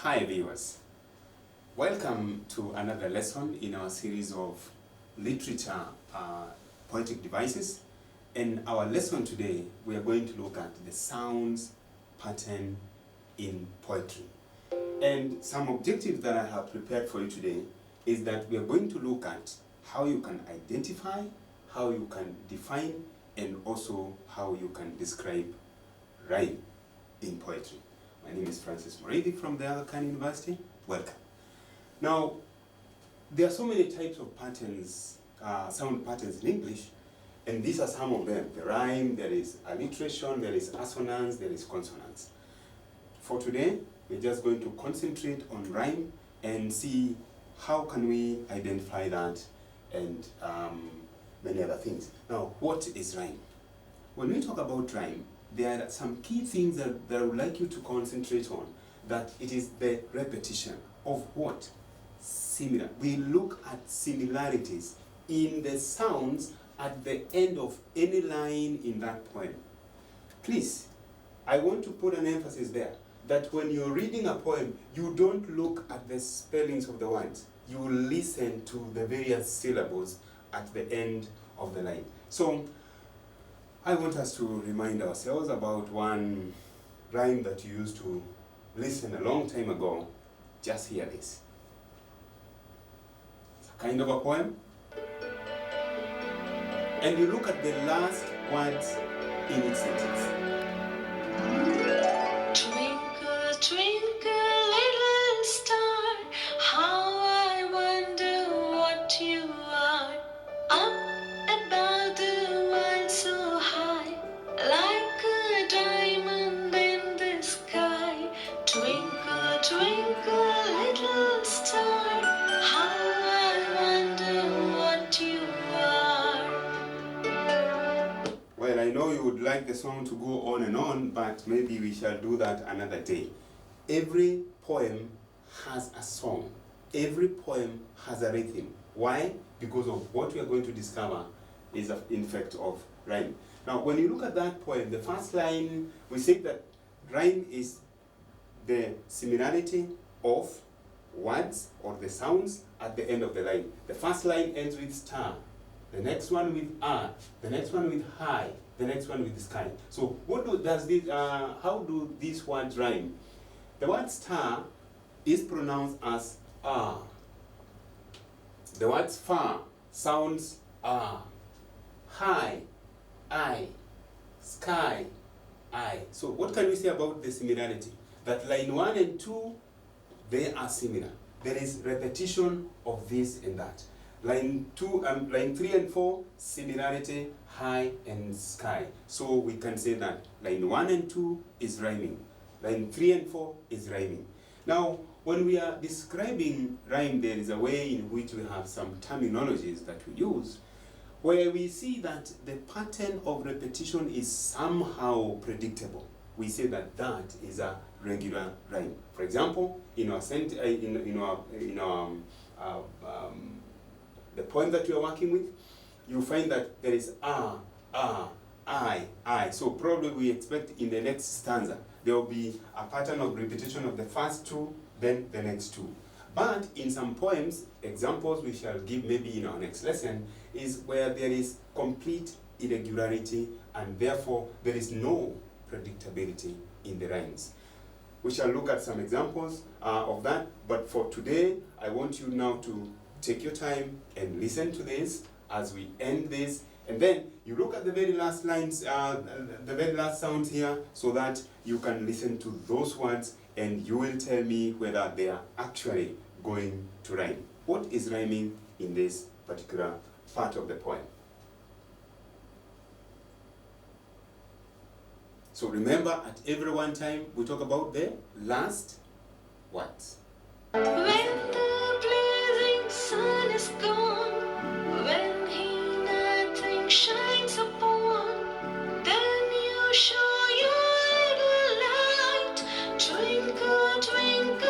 Hi viewers, welcome to another lesson in our series of literature poetic devices. In our lesson today, we are going to look at the sounds pattern in poetry. And some objectives that I have prepared for you today is that we are going to look at how you can identify, how you can define, and also how you can describe rhyme in poetry. My name is Mureithi from the Aga Khan University. Welcome. Now, there are so many types of patterns, sound patterns in English, and these are some of them. The rhyme, there is alliteration, there is assonance, there is consonance. For today, we're just going to concentrate on rhyme and see how can we identify that and many other things. Now, what is rhyme? When we talk about rhyme, there are some key things that I would like you to concentrate on. That it is the repetition of what? Similar. We look at similarities in the sounds at the end of any line in that poem. Please, I want to put an emphasis there that when you're reading a poem, you don't look at the spellings of the words. You listen to the various syllables at the end of the line. So, I want us to remind ourselves about one rhyme that you used to listen a long time ago. Just hear this. It's a kind of a poem. And you look at the last words in its sentence. Twinkle, twinkle, little star, how I wonder what you are. Up above the world so high, like a diamond in the sky. Twinkle, twinkle, little star, how I wonder what you are. Well, I know you would like the song to go on and on, but maybe we shall do that another day. Every poem has a song. Every poem has a rhythm. Why? Because of what we are going to discover is in fact of rhyme. Now, when you look at that poem, the first line, we say that rhyme is the similarity of words or the sounds at the end of the line. The first line ends with star, the next one with R, the next one with high, the next one with sky. So how do these words rhyme? The word star is pronounced as R. The word far sounds R. High, I. Sky, I. So what can we say about the similarity? That line 1 and 2, they are similar. There is repetition of this and that. Line 3 and 4, similarity, high and sky. So we can say that line 1 and 2 is rhyming. Line 3 and 4 is rhyming. Now, when we are describing rhyme, there is a way in which we have some terminologies that we use, where we see that the pattern of repetition is somehow predictable. We say that that is a regular rhyme. For example, in our the poem that you are working with, you find that there is I. So probably we expect in the next stanza there will be a pattern of repetition of the first two, then the next two. But in some poems, examples we shall give maybe in our next lesson, is where there is complete irregularity and therefore there is no predictability in the rhymes. We shall look at some examples of that, but for today, I want you now to take your time and listen to this as we end this, and then you look at the very last lines, the very last sounds here, so that you can listen to those words and you will tell me whether they are actually going to rhyme. What is rhyming in this particular part of the poem? So remember, at every one time, we talk about the last words. When the blazing sun is gone, when he nothing shines upon, then you show your little light. Twinkle, twinkle,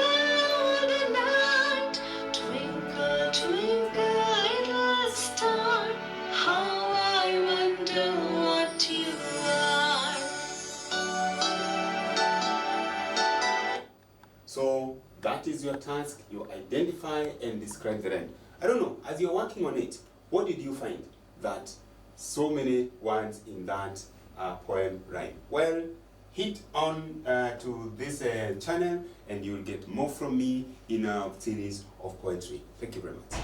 all the night. Twinkle, twinkle, little star, how I wonder what you are. So that is your task. You identify and describe the rhyme. I don't know, as you're working on it, what did you find that so many words in that poem rhyme? Well, hit on to this channel and you'll get more from me in our series of poetry. Thank you very much.